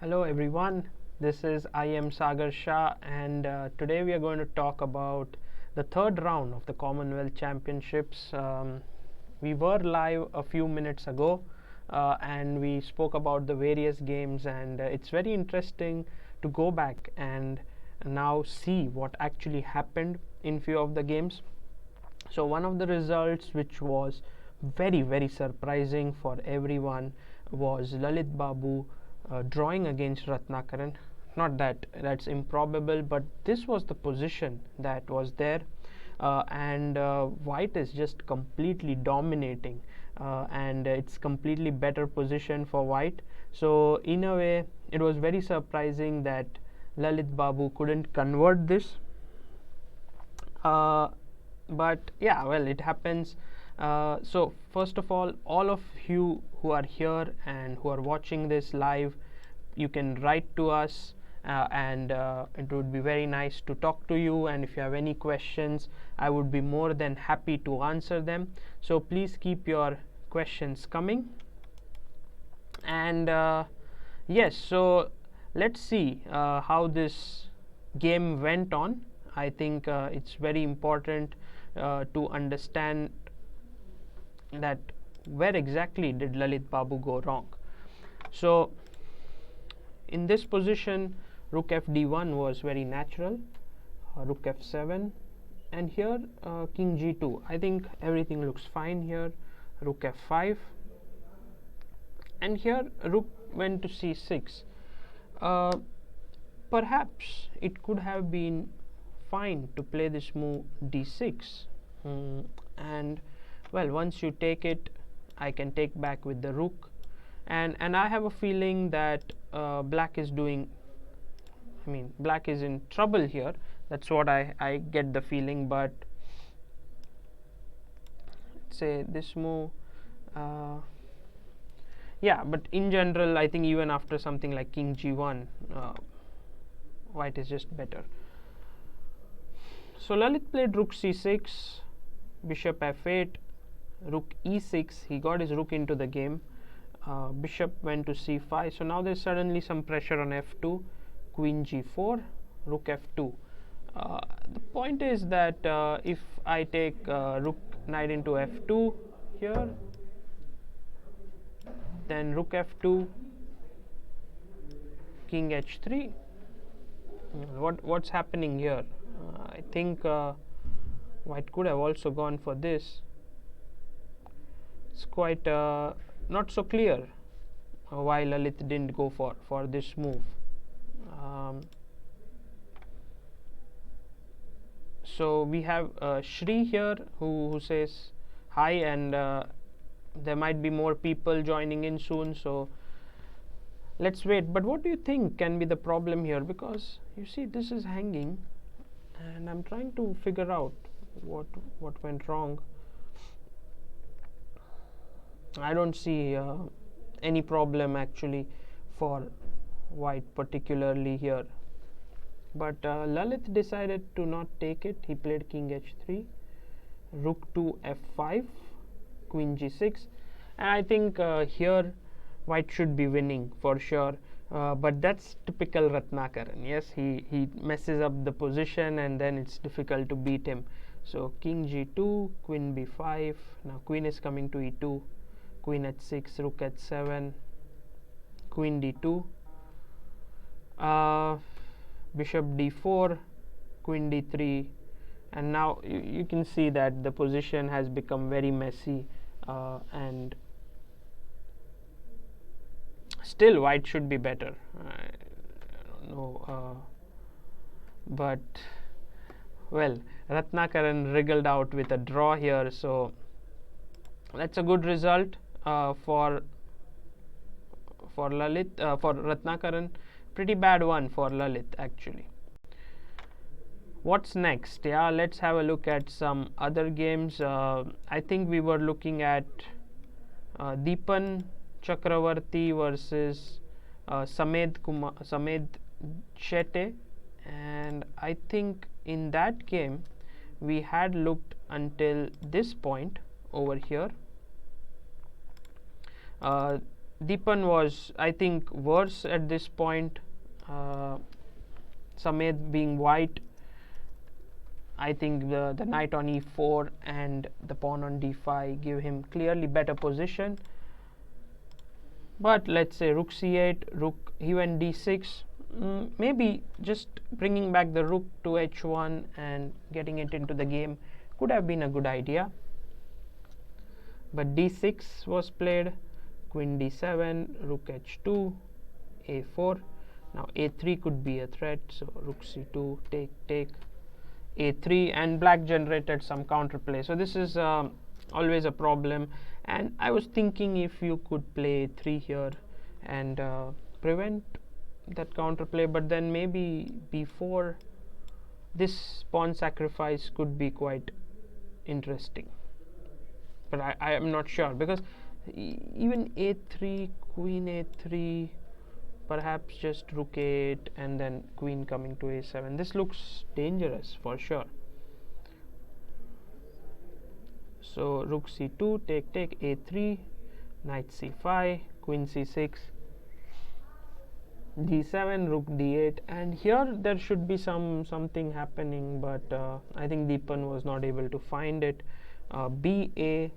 Hello everyone, this is I am Sagar Shah, and today we are going to talk about the third round of the Commonwealth Championships. We were live a few minutes ago and we spoke about the various games, and it's very interesting to go back and now see what actually happened in few of the games. So one of the results which was very surprising for everyone was Lalit Babu drawing against Ratnakaran. Not that that's improbable, but this was the position that was there, and White is just completely dominating, and it's completely better position for White. So in a way, it was very surprising that Lalit Babu couldn't convert this. But yeah, well, it happens. So first of all of you who are here and who are watching this live, you can write to us, and it would be very nice to talk to you, and if you have any questions, I would be more than happy to answer them. So please keep your questions coming. And yes, so let's see how this game went on. I think it's very important to understand that where exactly did Lalit Babu go wrong. So in this position, rook fd1 was very natural, rook f7, and here king g2. I think everything looks fine here. Rook f5, and here rook went to c6. uh, Perhaps it could have been fine to play this move d6, and well, once you take it, I can take back with the rook, and I have a feeling that black is doing, black is in trouble here. That's what I get the feeling. But say this move, yeah, but in general, I think even after something like king g1, White is just better. So Lalit played rook c6, bishop f8, rook e6. He got his rook into the game. Bishop went to c5. So now there's suddenly some pressure on f2. Queen g4, rook f2. The point is that if I take rook knight into f2 here, then rook f2, king h3. What's happening here? I think White could have also gone for this. It's quite not so clear why Lalit didn't go for this move. So we have Shri here who says hi, and there might be more people joining in soon, so let's wait. But what do you think can be the problem here? Because you see this is hanging, and I'm trying to figure out what went wrong. I don't see any problem actually for White particularly here. But Lalit decided to not take it. He played king h3, rook to f5, queen g6, and I think here White should be winning for sure. But that's typical Ratnakaran. Yes, he messes up the position, and then it's difficult to beat him. So king g2, queen b5. Now queen is coming to e2, queen h6, rook h7, queen d2, bishop d4, queen d3, and now you can see that the position has become very messy, and still White should be better. I don't know, but well, Ratnakaran wriggled out with a draw here, so that's a good result for Lalit, for Ratnakaran. Pretty bad one for Lalit actually. What's next? Yeah, let's have a look at some other games. I think we were looking at Deepan Chakravarti versus Samed Shetty, and I think in that game we had looked until this point over here. Deepan was, I think, worse at this point. uh, Samed being white, I think the knight on e4 and the pawn on d5 give him clearly better position. But let's say rook c8, rook, he went d6. Maybe just bringing back the rook to h1 and getting it into the game could have been a good idea. But d6 was played, queen d7, rook h2, a4. Now a3 could be a threat, so rook c2, take, a3, and black generated some counterplay. So this is always a problem, and I was thinking if you could play a3 here and prevent that counterplay, but then maybe b4, this pawn sacrifice could be quite interesting. But I am not sure, because even a3, queen a3, perhaps just rook 8 and then queen coming to a7, this looks dangerous for sure. So rook c2, take, a3, knight c5, queen c6, d7, rook d8, and here there should be something happening, but I think Deepan was not able to find it. ba,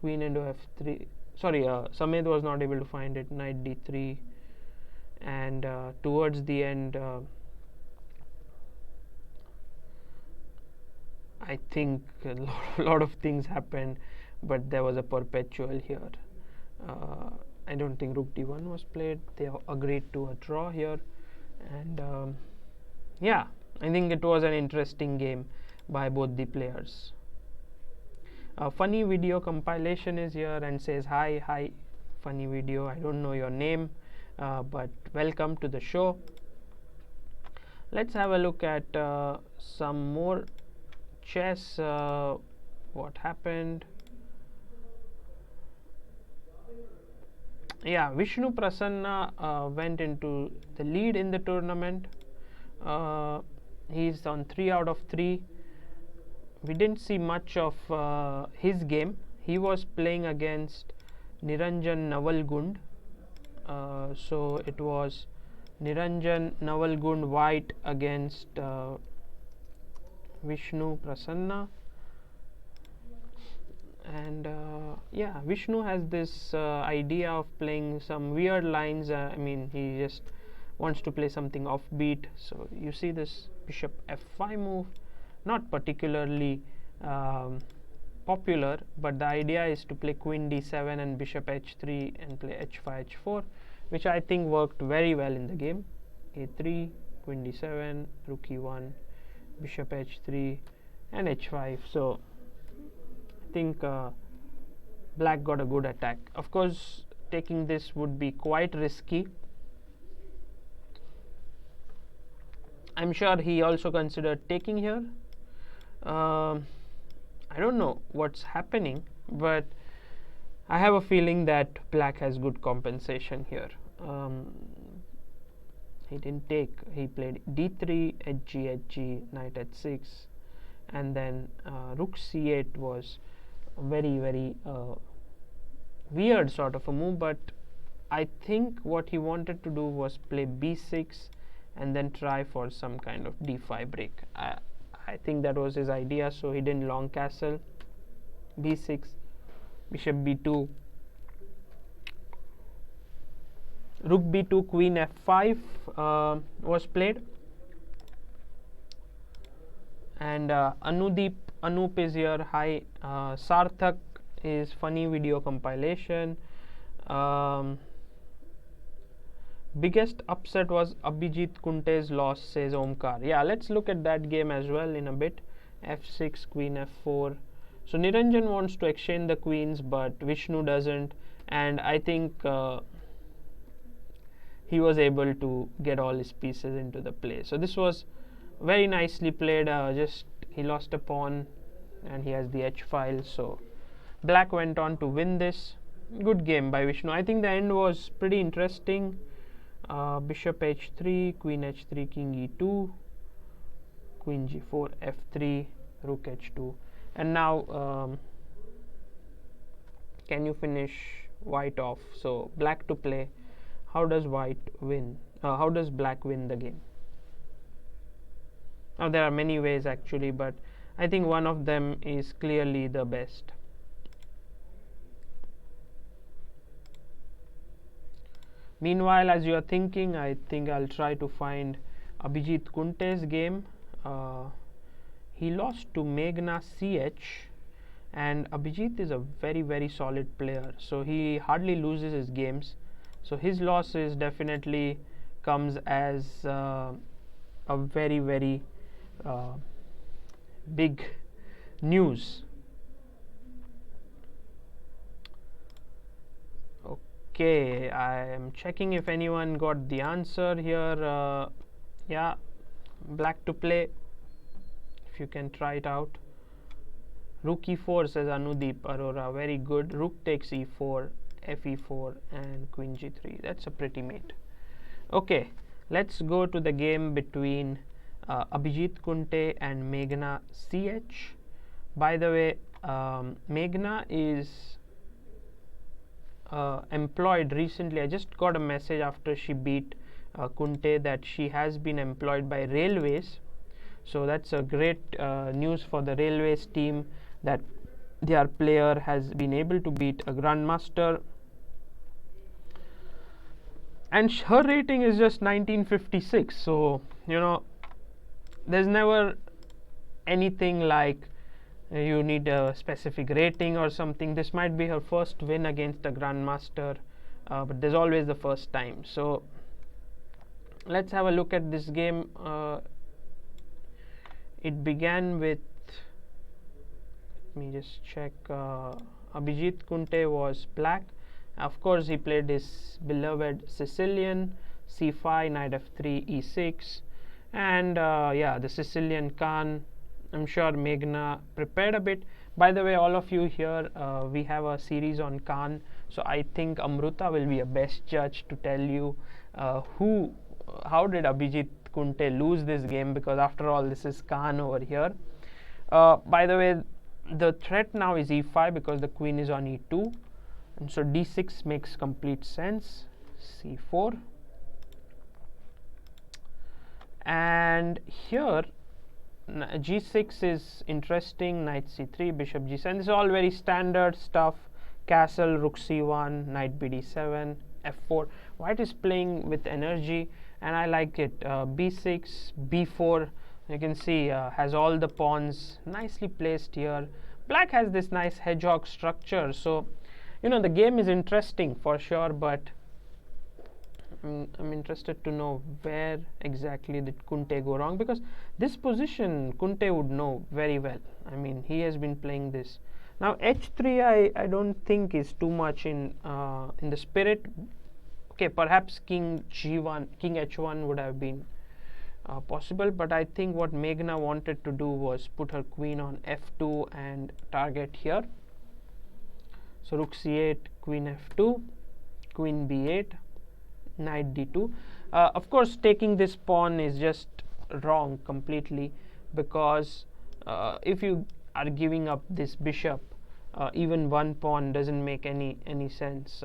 queen into f3, sorry, Samed was not able to find it, knight d3, and towards the end I think a lot of things happened, but there was a perpetual here. I don't think rook d1 was played. They agreed to a draw here, and yeah, I think it was an interesting game by both the players. A funny video compilation is here and says, hi funny video, I don't know your name, but welcome to the show. Let's have a look at some more chess. What happened? Yeah, Vishnu Prasanna went into the lead in the tournament. He's on 3 out of 3. We didn't see much of his game. He was playing against Niranjan Navalgund. So it was Niranjan Navalgund white against Vishnu Prasanna. And yeah, Vishnu has this idea of playing some weird lines. I mean, he just wants to play something offbeat. So you see this bishop f5 move, not particularly popular, but the idea is to play queen d7 and bishop h3 and play h5 h4, which I think worked very well in the game. a3, queen d7, rook e1, bishop h3 and h5. So I think black got a good attack. Of course, taking this would be quite risky. I'm sure he also considered taking here. I don't know what's happening, but I have a feeling that black has good compensation here. He didn't take. He played d3, hg, knight h6, and then rook c8 was very weird sort of a move, but I think what he wanted to do was play b6 and then try for some kind of d5 break. I think that was his idea, so he didn't long castle. b6, bishop b2, rook b2, queen f5 was played, and Anup is here. Hi. Sarthak is funny video compilation. Biggest upset was Abhijeet Kunte's loss, says Omkar. Yeah, let's look at that game as well in a bit. f6, queen f4. So Niranjan wants to exchange the queens, but Vishnu doesn't, and I think he was able to get all his pieces into the play. So this was very nicely played. Just he lost a pawn and he has the h file, so black went on to win this. Good game by Vishnu. I think the end was pretty interesting. Bishop h3, queen h3, king e2, queen g4, f3, rook h2, and now can you finish white off. So black to play. How does white win? How does black win the game? Now there are many ways actually, but I think one of them is clearly the best. Meanwhile, as you are thinking, I think I'll try to find Abhijeet Kunte's game. He lost to Meghna CH, and Abhijeet is a very solid player, so he hardly loses his games. So his loss is definitely comes as a very big news. Okay, I am checking if anyone got the answer here. Yeah, black to play. If you can try it out. Rook e4, says Anudeep Arora. Very good. Rook takes e4, fe4, and queen g3. That's a pretty mate. Okay, let's go to the game between Abhijeet Kunte and Meghna CH. By the way, Meghna is employed recently. I just got a message after she beat Kunte that she has been employed by Railways. So that's a great news for the Railways team, that their player has been able to beat a grandmaster. And her rating is just 1956. So there's never anything like you need a specific rating or something. This might be her first win against a grandmaster, but there's always the first time. So let's have a look at this game. It began with, let me just check, Abhijeet Kunte was black. Of course, he played his beloved Sicilian, c5, knight f3, e6, and yeah, the Sicilian Khan. I'm sure Meghna prepared a bit. By the way, all of you here, we have a series on Khan, so I think Amruta will be a best judge to tell you how did Abhijeet Kunte lose this game, because after all, this is Khan over here. By the way, the threat now is e5 because the queen is on e2, and so d6 makes complete sense. c4, and here g6 is interesting. Knight c3, bishop g7. This is all very standard stuff. Castle, rook c1, knight bd7, f4. White is playing with energy, and I like it. b6, b4. You can see has all the pawns nicely placed here. Black has this nice hedgehog structure, so the game is interesting for sure, but I'm interested to know where exactly did Kunte go wrong, because this position Kunte would know very well. I mean, he has been playing this. Now h3 I don't think is too much in the spirit. Okay, perhaps king g1, king h1 would have been possible, but I think what Meghna wanted to do was put her queen on f2 and target here. So rook c8, queen f2, queen b8, knight d2. Of course, taking this pawn is just wrong completely, because if you are giving up this bishop, even one pawn doesn't make any sense.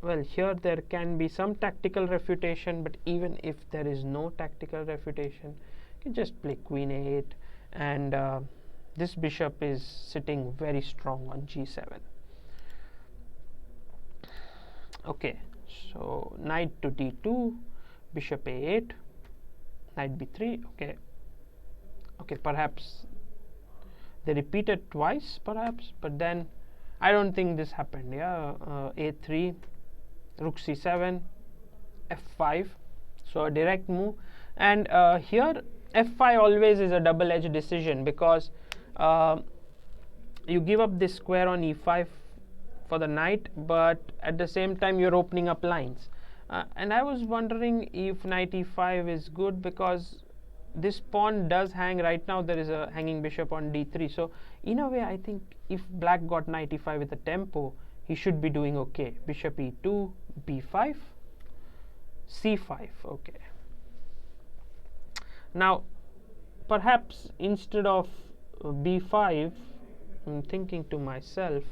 Well, here there can be some tactical refutation, but even if there is no tactical refutation, you can just play queen a8, and this bishop is sitting very strong on g7. Okay, so knight to d2, bishop a8, knight b3. Okay, perhaps they repeated twice, perhaps, but then I don't think this happened. Yeah, a3, rook c7, f5. So a direct move, and here f5 always is a double-edged decision, because you give up this square on e5 for the knight, but at the same time you're opening up lines. And I was wondering if knight e5 is good, because this pawn does hang. Right now there is a hanging bishop on d3. So in a way, I think if black got knight e5 with a tempo, he should be doing okay. Bishop e2, b5, c5. Okay. Now, perhaps instead of b5, I'm thinking to myself,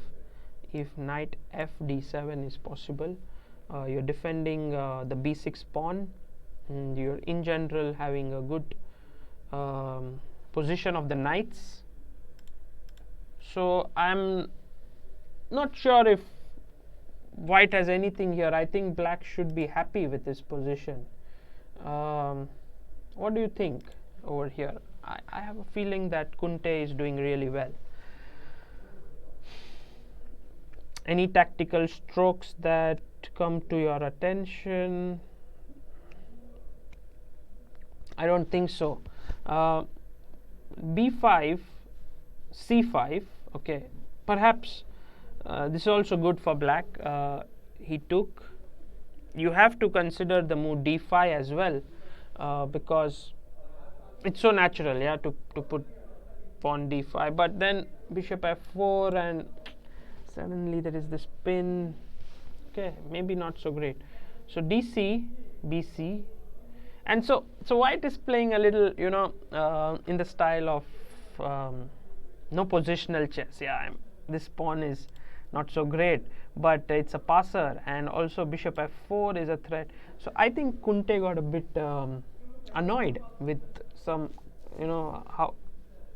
if knight f d7 is possible. You're defending the b6 pawn, and you're in general having a good position of the knights. So I'm not sure if white has anything here. I think black should be happy with this position. What do you think over here? I have a feeling that Kunte is doing really well. Any tactical strokes that come to your attention? I don't think so. b5, c5. Okay, perhaps this is also good for black. He took. You have to consider the move d5 as well, because it's so natural, yeah, to put pawn d5. But then bishop f4, and suddenly there is this pin. Okay, maybe not so great. So dc, bc, and so white is playing a little, in the style of no positional chess. Yeah, this pawn is not so great, but it's a passer, and also bishop f4 is a threat. So I think Kunte got a bit annoyed with some,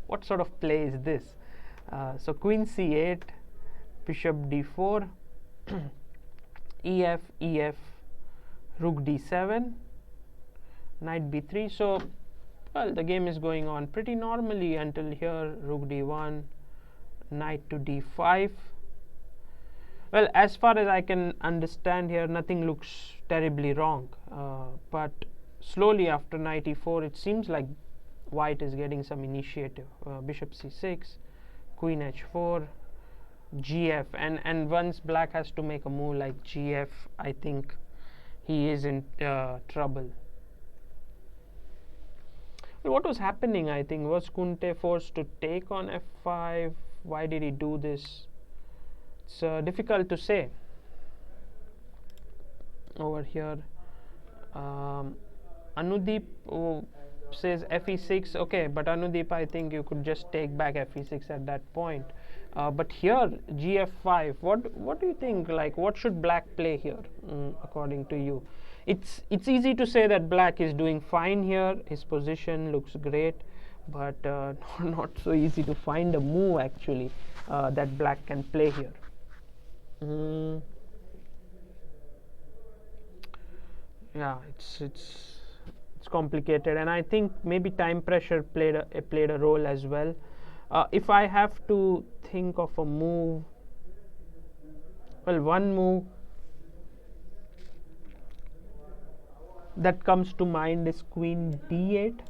what sort of play is this? So queen c8, bishop d4, ef, ef, rook d7, knight b3. So, well, the game is going on pretty normally until here. Rook d1, knight to d5. Well, as far as I can understand here, nothing looks terribly wrong. But slowly after knight e4, it seems like white is getting some initiative. Bishop c6, queen h4, gf, and once black has to make a move like gf, I think he is in trouble. Well, what was happening, I think, was Kunte forced to take on f5? Why did he do this? It's difficult to say. Over here, Anudeep says fe6. Okay, but Anudeep, I think you could just take back fe6 at that point. But here, gf5. What do you think? Like, what should black play here, according to you? It's easy to say that black is doing fine here. His position looks great, but not so easy to find a move actually that black can play here. Yeah, it's complicated, and I think maybe time pressure played a role as well. If I have to think of a move, well, one move that comes to mind is queen d8,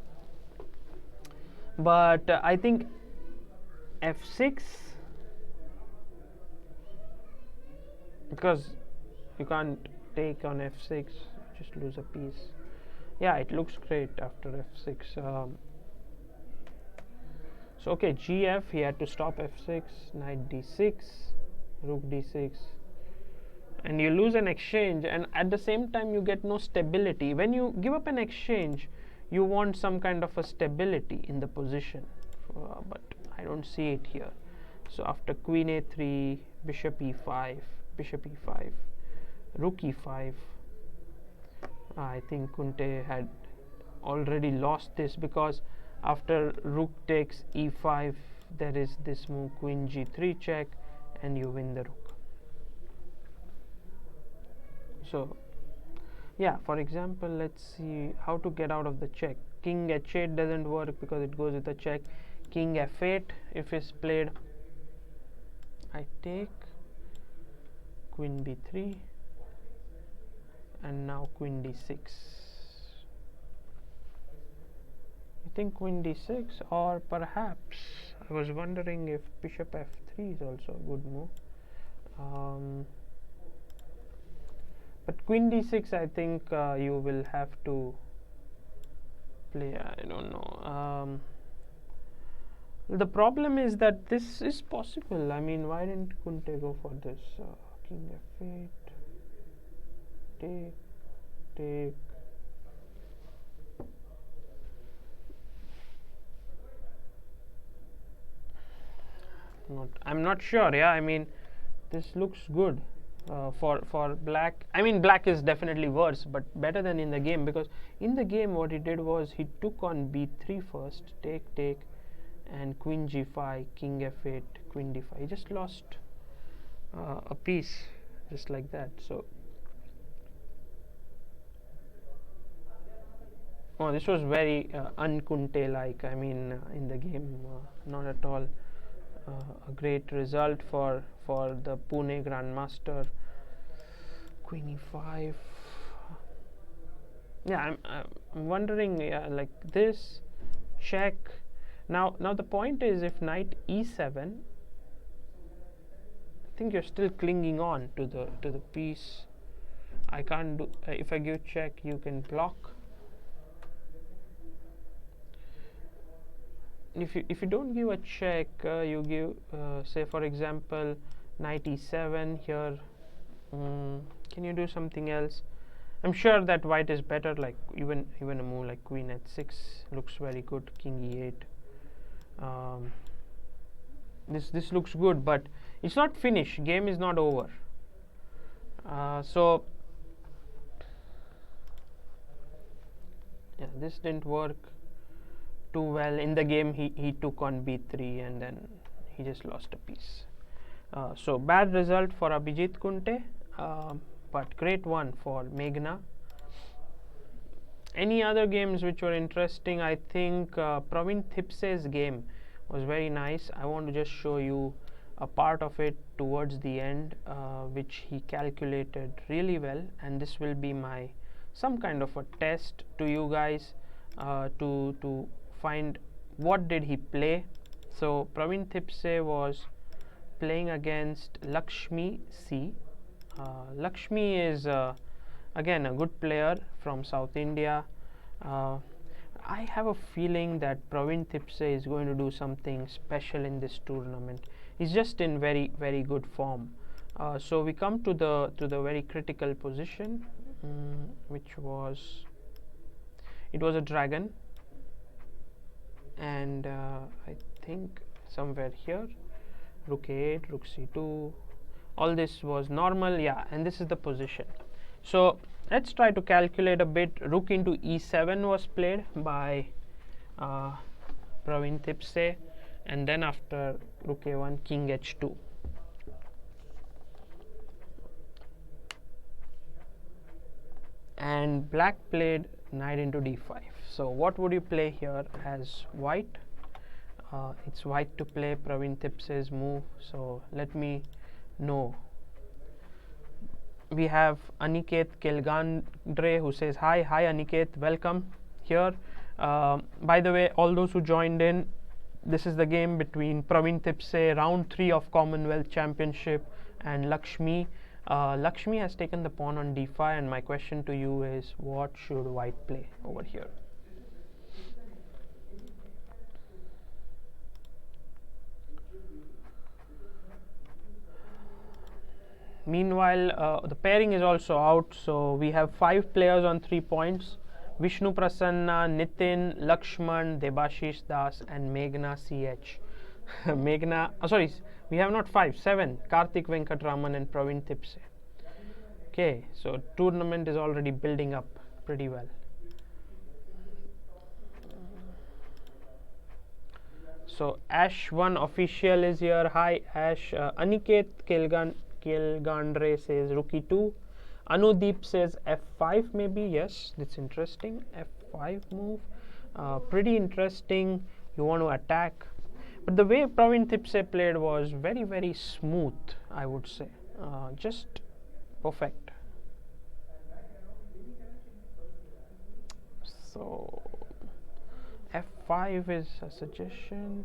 but I think f6, because you can't take on f6, just lose a piece. Yeah, it looks great after f6. So okay, gf, he had to stop f6, knight d6, rook d6, and you lose an exchange, and at the same time you get no stability. When you give up an exchange, you want some kind of a stability in the position, but I don't see it here. So after queen a3, bishop e5, rook e5, I think Kunte had already lost this, because after rook takes e5, there is this move queen g3 check, and you win the rook. So yeah, for example, let's see how to get out of the check. King h8 doesn't work because it goes with a check. King f8 if is played, I take, queen b3, and now queen d6. You think queen d6, or perhaps I was wondering if bishop f3 is also a good move. But queen d6, I think you will have to play. I don't know. The problem is that this is possible. I mean, why didn't Kunte go for this? King f8, take. I'm not sure. Yeah, I mean, this looks good for black. I mean, black is definitely worse, but better than in the game, because in the game what he did was he took on b3 first, take, and queen g5, king f8, queen d5. He just lost a piece just like that. So this was very unkunte like. I mean, in the game, not at all a great result for the Pune Grandmaster. Queen e5. Yeah, I'm wondering, like this, check. Now the point is, if knight e7, I think you're still clinging on to the piece. I can't do. If I give check, you can block. If you don't give a check, you give say for example knight e7 here. Can you do something else? I'm sure that white is better, like even a move like queen h6 looks very good, king e8. This looks good, but it's not finished. Game is not over. So yeah, this didn't work too well. In the game he took on b3 and then he just lost a piece. So bad result for Abhijeet Kunte, but great one for Meghna. Any other games which were interesting? I think Praveen Thipsay's game was very nice. I want to just show you a part of it towards the end, which he calculated really well, and this will be my some kind of a test to you guys to find what did he play. So Praveen Thipsay was playing against Lakshmi C. Lakshmi is again a good player from South India. I have a feeling that Praveen Thipsay is going to do something special in this tournament. He's just in very good form. So we come to the very critical position, which was, it was a dragon, and I think somewhere here, rook a8, rook c2, all this was normal. Yeah, and this is the position. So let's try to calculate a bit. Rook into e7 was played by Praveen Thipsay, and then after rook a1, king h2. And black played knight into d5. So what would you play here as white? It's white to play Praveen Thipsay's move. So let me know. We have Aniket Kelgandre who says hi Aniket, welcome here. By the way, all those who joined in, this is the game between Praveen Thipsay, round 3 of Commonwealth Championship, and Lakshmi. Lakshmi has taken the pawn on d5, and my question to you is, what should white play over here? Meanwhile, the pairing is also out, so we have 5 players on 3 points. Vishnu Prasanna, Nitin, Lakshman, Debashish Das, and Meghna CH. Meghna, sorry, we have not 5, 7. Karthik Venkatraman and Praveen Thipsay. Okay, so tournament is already building up pretty well. So Ash1 official is here. Hi Ash. Aniket Kelgandre says rook e2. Anudeep says f5 maybe. Yes, that's interesting. f5 move. Pretty interesting. You want to attack. But the way Praveen Thipsay played was very smooth, I would say. Just perfect. So f5 is a suggestion.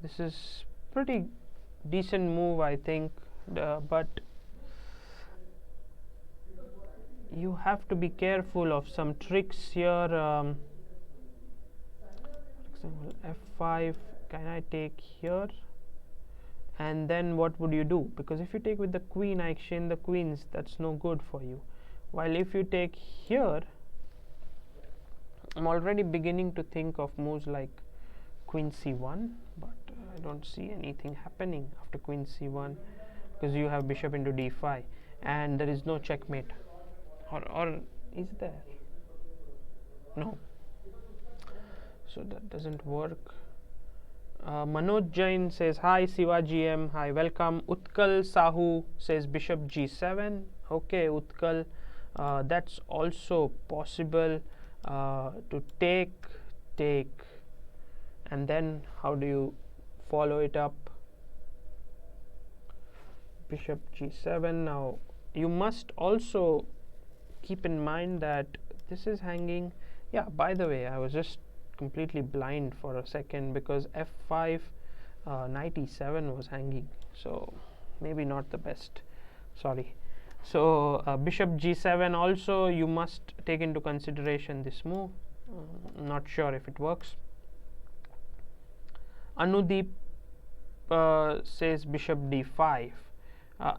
This is pretty decent move, I think, but you have to be careful of some tricks here. For example, f5, can I take here? And then what would you do? Because if you take with the queen, I exchange the queens, that's no good for you. While if you take here, I'm already beginning to think of moves like queen c1, but I don't see anything happening after queen c1. because you have bishop into d5 and there is no checkmate, or is there? No, so that doesn't work. Manoj Jain says hi Sivaji M, hi, welcome. Utkal Sahu says bishop g7. Okay, Utkal, that's also possible, to take, and then how do you follow it up? Bishop g7. Now you must also keep in mind that this is hanging. Yeah, by the way, I was just completely blind for a second because f5, knight e7 was hanging, so maybe not the best, sorry. So bishop g7 also you must take into consideration this move. Not sure if it works. Anudeep says bishop d5,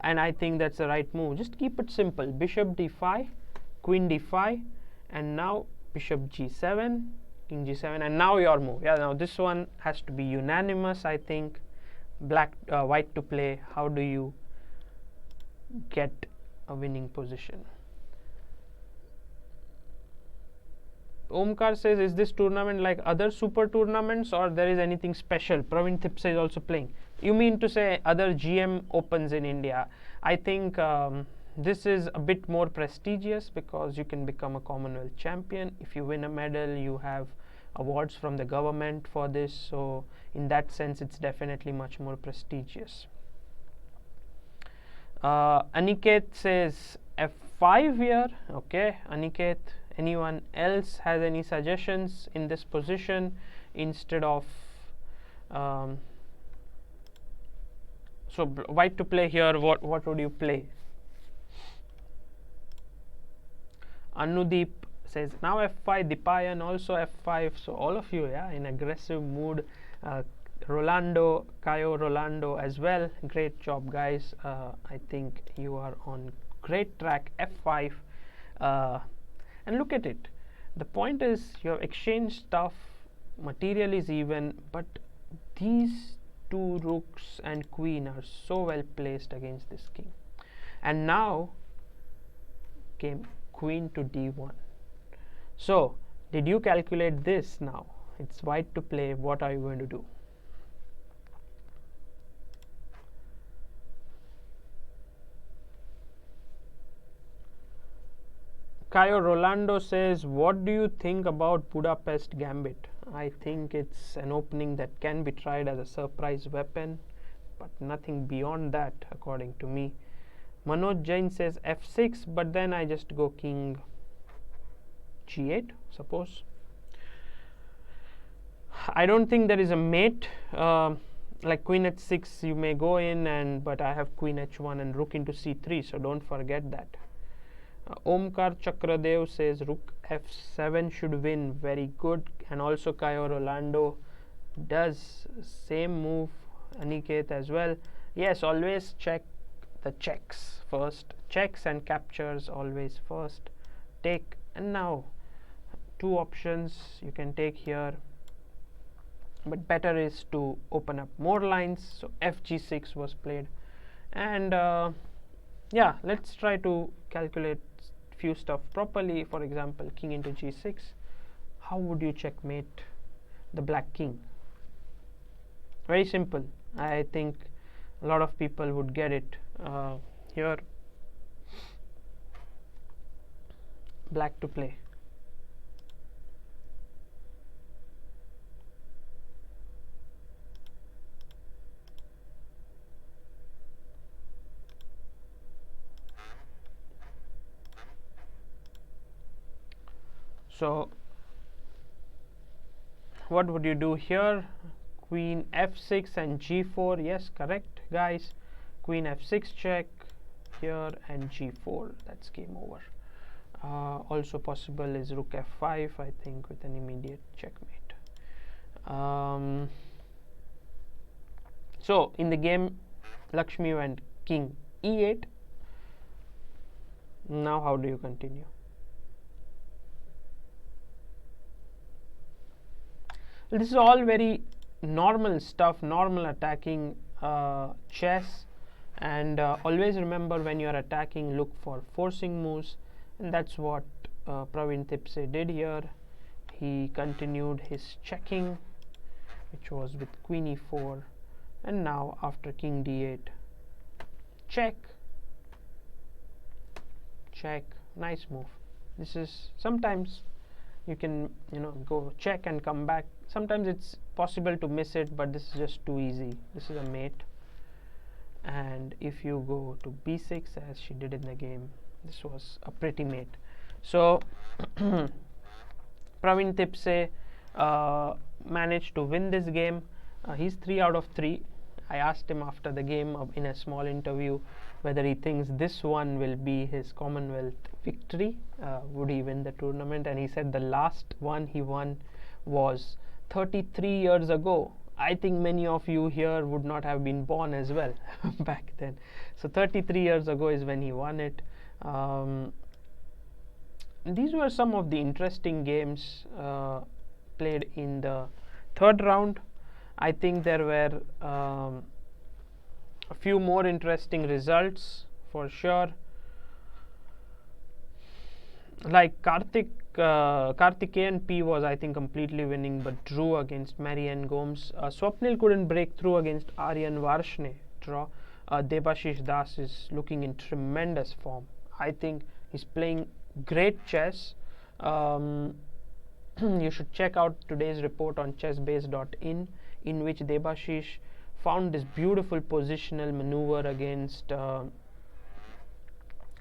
and I think that's the right move. Just keep it simple: bishop d5, queen d5, and now bishop g7, king g7, and now your move. Yeah, now this one has to be unanimous, I think. White to play. How do you get a winning position? Omkar says, is this tournament like other super tournaments or there is anything special? Praveen Thipsay is also playing. You mean to say other GM Opens in India? I think this is a bit more prestigious because you can become a Commonwealth champion. If you win a medal, you have awards from the government for this. So in that sense, it's definitely much more prestigious. Aniket says f5 here. Okay, Aniket. Anyone else has any suggestions in this position instead of so white to play here? What would you play? Anudeep says now f5, Deepan also f5. So all of you, yeah, in aggressive mood. Rolando, Caio Rolando as well. Great job, guys. I think you are on great track. f5. And look at it. The point is you have exchanged stuff, material is even, but these two rooks and queen are so well placed against this king. And now came queen to d1. So did you calculate this? Now it's white to play. What are you going to do? Caio Rolando says, what do you think about Budapest Gambit? I think it's an opening that can be tried as a surprise weapon, but nothing beyond that according to me. Manoj Jain says f6, but then I just go king g8, suppose. I don't think there is a mate. Like queen h6 you may go in, but I have queen h1 and rook into c3, so don't forget that. Omkar Chakradev says rook f7 should win. Very good. And also Caio Rolando does same move. Aniket as well. Yes, always check the checks first. Checks and captures always first. Take, and now two options you can take here, but better is to open up more lines. So fg6 was played, and yeah, let's try to calculate few stuff properly. For example, king into g6. How would you checkmate the black king? Very simple. I think a lot of people would get it. Here, black to play. So what would you do here? Queen f6 and g4. Yes, correct, guys. Queen f6 check here and g4. That's game over. Also possible is rook f5, I think, with an immediate checkmate. So in the game, Lakshmi went king e8. Now how do you continue? This is all very normal stuff, normal attacking chess, And always remember, when you are attacking, look for forcing moves, and that's what Praveen Thipsay did here. He continued his checking, which was with queen e4, and now after king d8, check, check. Nice move. This is, sometimes you can go check and come back. Sometimes it's possible to miss it, but this is just too easy. This is a mate, and if you go to b6 as she did in the game, this was a pretty mate. So Praveen Thipsay managed to win this game. He's 3 out of 3. I asked him after the game in a small interview whether he thinks this one will be his Commonwealth victory. Would he win the tournament? And he said the last one he won was 33 years ago. I think many of you here would not have been born as well back then. So 33 years ago is when he won it. These were some of the interesting games played in the third round. I think there were a few more interesting results for sure. Like Karthikeyan P was, I think, completely winning, but drew against Marianne Gomes. Swapnil couldn't break through against Aryan Varshne, draw. Debashish Das is looking in tremendous form. I think he's playing great chess. You should check out today's report on chessbase.in, in which Debashish found this beautiful positional maneuver against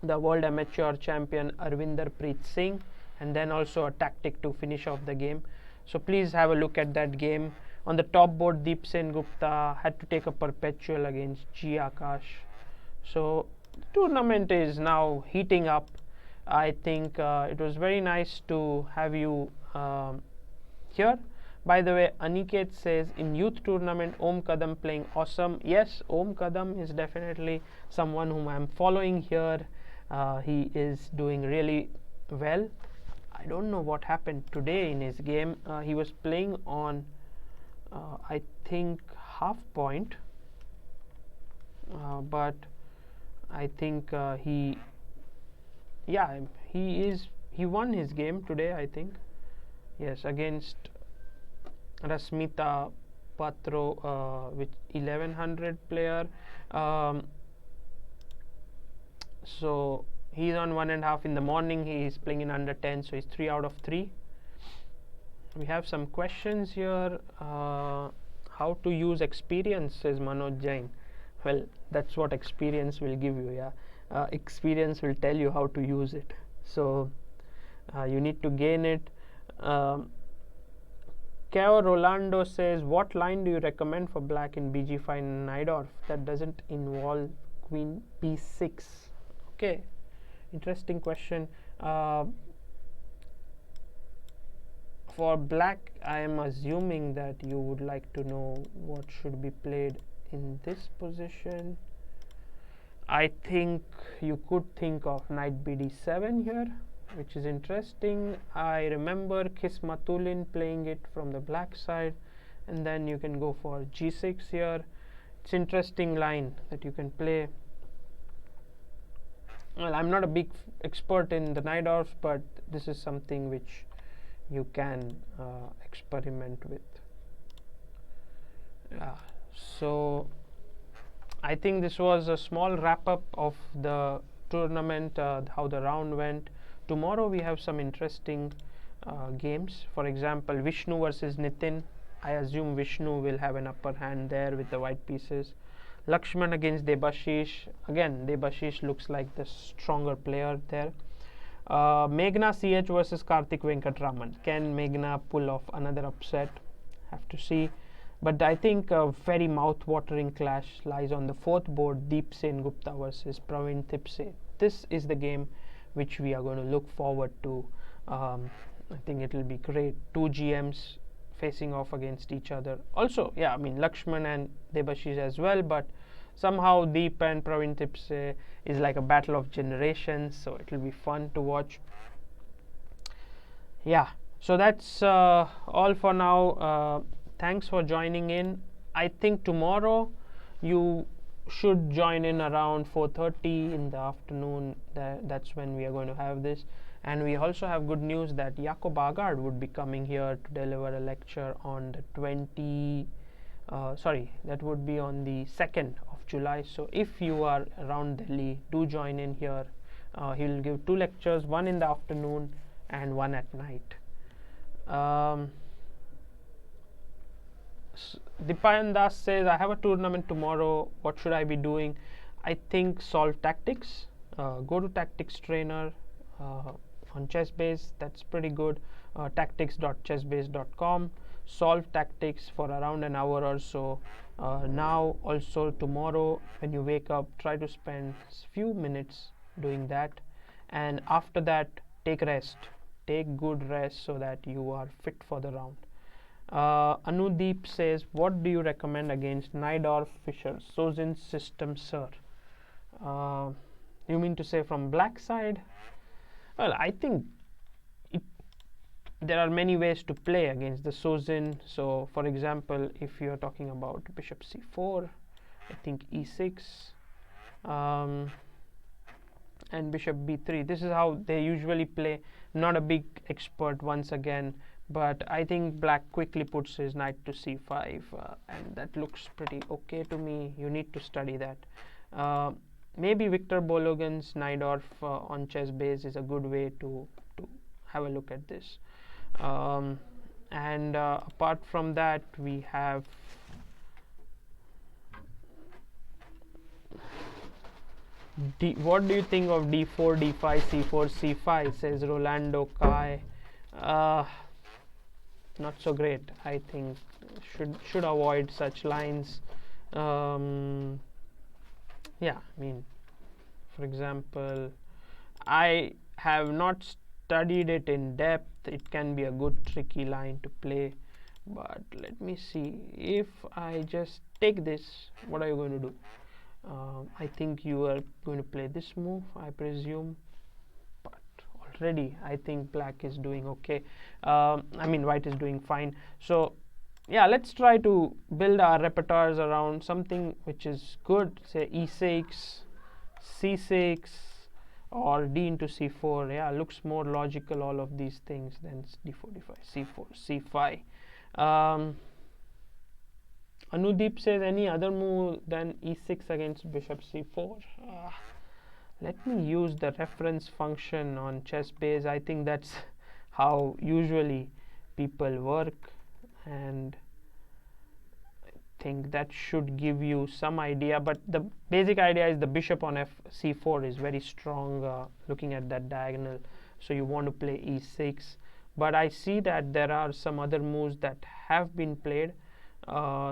the world amateur champion Arvinder Preet Singh, and then also a tactic to finish off the game. So please have a look at that game. On the top board, Deepan Gupta had to take a perpetual against G. Akash. So the tournament is now heating up. I think it was very nice to have you here. By the way, Aniket says, in youth tournament, Om Kadam playing awesome. Yes, Om Kadam is definitely someone whom I am following here. He is doing really well. I don't know what happened today in his game. He was playing on, I think, half point, but I think he won his game today, I think. Yes, against Rasmita Patro, with 1100 player. So he's on 1.5 in the morning. He is playing in under 10, so he's 3 out of 3. We have some questions here. How to use experience, says Manoj Jain. Well, that's what experience will give you. Yeah, experience will tell you how to use it. So you need to gain it. Kao Rolando says, what line do you recommend for black in BG5 Najdorf that doesn't involve queen b6? Okay, interesting question. For black, I am assuming that you would like to know what should be played in this position. I think you could think of knight bd7 here, which is interesting. I remember Kismatulin playing it from the black side, and then you can go for g6 here. It's interesting line that you can play. Well, I'm not a big expert in the Najdorf, but this is something which you can experiment with. So I think this was a small wrap up of the tournament, how the round went. Tomorrow we have some interesting games. For example, Vishnu versus Nitin. I assume Vishnu will have an upper hand there with the white pieces. Lakshman against Debashish. Again, Debashish looks like the stronger player there. Meghna CH versus Karthik Venkatraman. Can Meghna pull off another upset? Have to see. But I think a very mouth-watering clash lies on the fourth board. Deepan Gupta versus Praveen Thipsay. This is the game which we are going to look forward to. I think it will be great. Two GMs facing off against each other. Also, yeah, I mean Lakshman and Debashish as well, but somehow Deep and Praveen Thipsay is like a battle of generations, so it will be fun to watch. Yeah, so that's all for now. Thanks for joining in. I think tomorrow you should join in around 4:30 in the afternoon. That's when we are going to have this. And we also have good news that Jakob Agard would be coming here to deliver a lecture on the that would be on the 2nd of July. So if you are around Delhi, do join in here. He will give 2 lectures, one in the afternoon and one at night. Deepan Das says, I have a tournament tomorrow. What should I be doing? I think solve tactics. Go to tactics trainer on Chessbase. That's pretty good. Tactics.chessbase.com. Solve tactics for around an hour or so. Now, also tomorrow, when you wake up, try to spend few minutes doing that. And after that, take rest. Take good rest so that you are fit for the round. Anudeep says, what do you recommend against Najdorf Fischer Sozin system, sir? You mean to say from black side? Well, I think there are many ways to play against the Sozin. So, for example, if you are talking about bishop c4, I think e6, and bishop b3. This is how they usually play. Not a big expert once again, but I think black quickly puts his knight to c5, and that looks pretty okay to me. You need to study that. Maybe Victor Bologan's Najdorf on Chessbase is a good way to have a look at this. And apart from that, we have what do you think of d4, d5, c4, c5, says Rolando Kai. Not so great. I think should avoid such lines. Yeah, I mean, for example, I have not studied it in depth. It can be a good tricky line to play, but let me see. If I just take this, what are you going to do? I think you are going to play this move, I presume, but already I think black is doing okay. I mean, white is doing fine. So yeah, let's try to build our repertoires around something which is good, say e6, c6, or d into c4. Yeah, looks more logical, all of these things, than d4, d5, c4, c5. Anudeep says, any other move than e6 against bishop c4? Let me use the reference function on Chessbase. I think that's how usually people work, and I think that should give you some idea. But the basic idea is the bishop on c4 is very strong, looking at that diagonal, so you want to play e6. But I see that there are some other moves that have been played.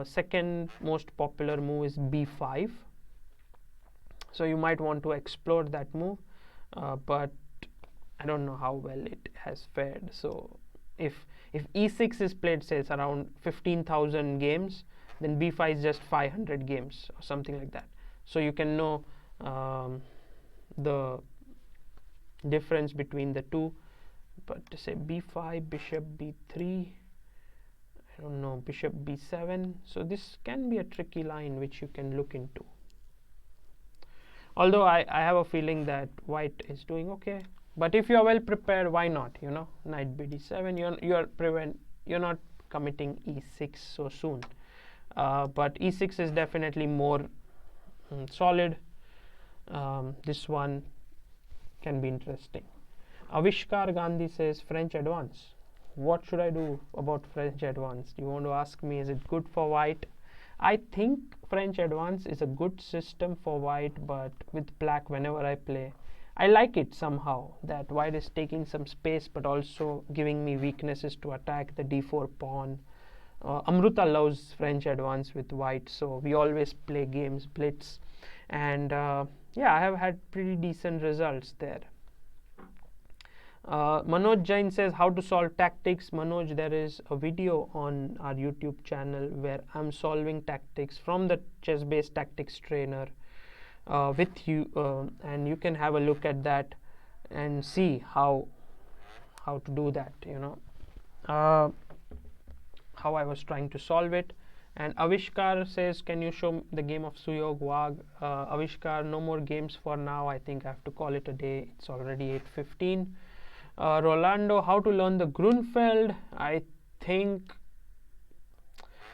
Second most popular move is b5, so you might want to explore that move, but I don't know how well it has fared. So if e6 is played, say it's around 15,000 games, then b5 is just 500 games or something like that. So you can know the difference between the two. But to say b5, bishop b3, I don't know, bishop b7. So this can be a tricky line which you can look into. Although I have a feeling that white is doing okay. But if you are well prepared, why not? You know, knight bd7. You're not committing e6 so soon. But e6 is definitely more solid. This one can be interesting. Avishkar Gandhi says, French advance. What should I do about French advance? You want to ask me, is it good for white? I think French advance is a good system for white, but with black, whenever I play, I like it somehow, that white is taking some space but also giving me weaknesses to attack the d4 pawn. Amruta loves French advance with white, so we always play games blitz, and yeah, I have had pretty decent results there. Manoj Jain says, how to solve tactics. Manoj, there is a video on our YouTube channel where I'm solving tactics from the Chessbase tactics trainer with you, and you can have a look at that and see how to do that, you know, how I was trying to solve it. And Avishkar says, can you show the game of Suyog Wag? Avishkar, no more games for now. I think I have to call it a day. It's already 8:15. Rolando, how to learn the Grunfeld? I think,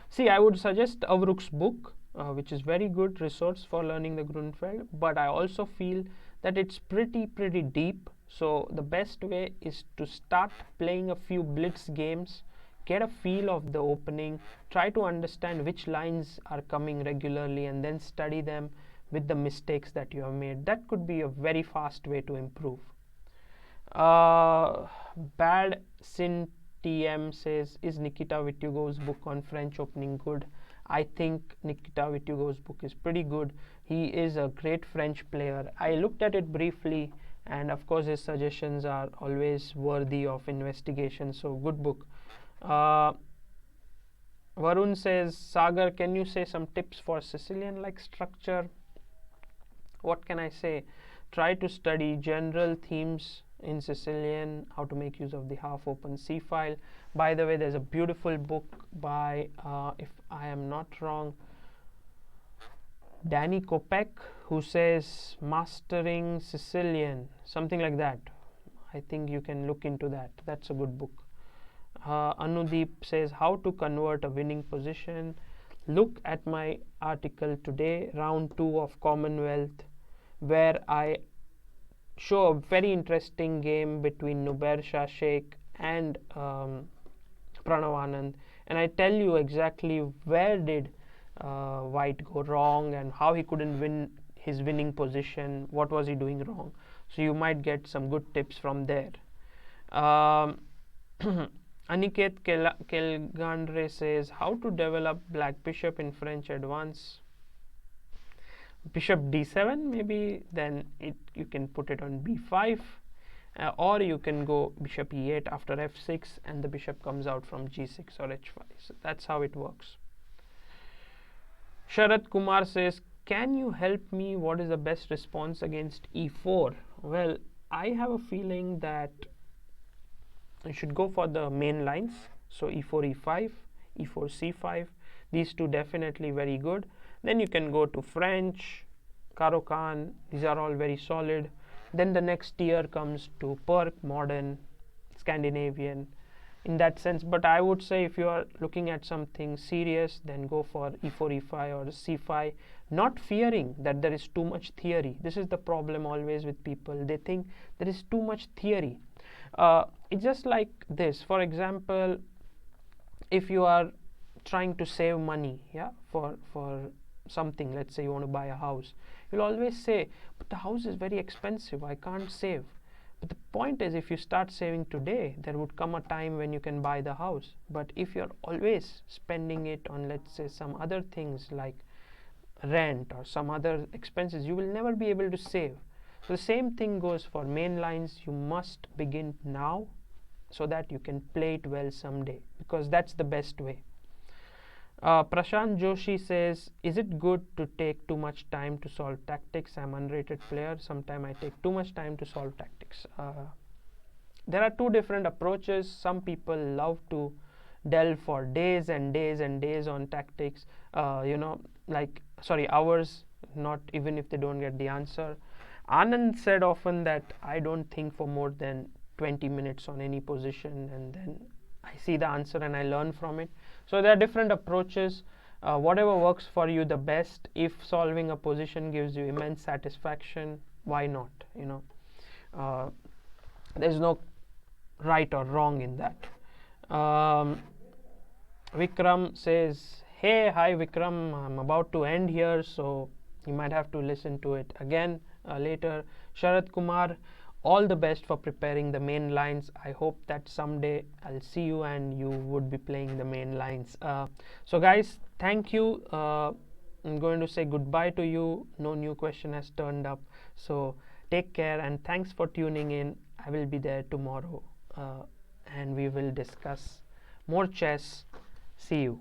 see, I would suggest Avruk's book, which is very good resource for learning the Grunfeld. But I also feel that it's pretty deep. So the best way is to start playing a few blitz games, get a feel of the opening, try to understand which lines are coming regularly, and then study them with the mistakes that you have made. That could be a very fast way to improve. Bad Sin TM says, is Nikita Vityugov's book on French opening good? I think Nikita Vityugov's book is pretty good. He is a great French player. I looked at it briefly, and of course his suggestions are always worthy of investigation, so good book. Varun says, Sagar, can you say some tips for Sicilian-like structure? What can I say? Try to study general themes in Sicilian, how to make use of the half open C file. By the way, there's a beautiful book by, if I am not wrong, Danny Kopek, who says Mastering Sicilian, something like that. I think you can look into that. That's a good book. Anudeep says, how to convert a winning position. Look at my article today, round 2 of Commonwealth, where I show a very interesting game between Nubair Shah Sheikh and Pranav Anand, and I tell you exactly where did White go wrong and how he couldn't win his winning position, what was he doing wrong. So you might get some good tips from there. Aniket Kelgandre says, how to develop black bishop in French advance. Bishop d7 maybe, then you can put it on b5, or you can go bishop e8 after f6 and the bishop comes out from g6 or h5. So that's how it works. Sharat Kumar says, can you help me, what is the best response against e4? Well, I have a feeling that you should go for the main lines, so e4 e5, e4 c5, these two definitely very good. Then you can go to French, Caro-Kann, these are all very solid. Then the next tier comes to Perk, modern, Scandinavian, in that sense. But I would say if you are looking at something serious, then go for e4 e5 or c5, not fearing that there is too much theory. This is the problem always with people. They think there is too much theory. It's just like this. For example, if you are trying to save money, yeah, for something, let's say you want to buy a house, you'll always say, but the house is very expensive, I can't save. But the point is, if you start saving today, there would come a time when you can buy the house. But if you're always spending it on, let's say, some other things like rent or some other expenses, you will never be able to save. So the same thing goes for main lines. You must begin now so that you can play it well someday, because that's the best way. Prashant Joshi says, is it good to take too much time to solve tactics? I'm an unrated player. Sometimes I take too much time to solve tactics. There are two different approaches. Some people love to delve for days and days and days on tactics, hours, not even if they don't get the answer. Anand said often that I don't think for more than 20 minutes on any position, and then I see the answer and I learn from it. So there are different approaches. Whatever works for you the best. If solving a position gives you immense satisfaction, why not? There's no right or wrong in that. Vikram says, hey, hi Vikram, I'm about to end here, so you might have to listen to it again later. Sharat Kumar, all the best for preparing the main lines. I hope that someday I'll see you and you would be playing the main lines. So guys, thank you. I'm going to say goodbye to you. No new question has turned up. So take care and thanks for tuning in. I will be there tomorrow and we will discuss more chess. See you.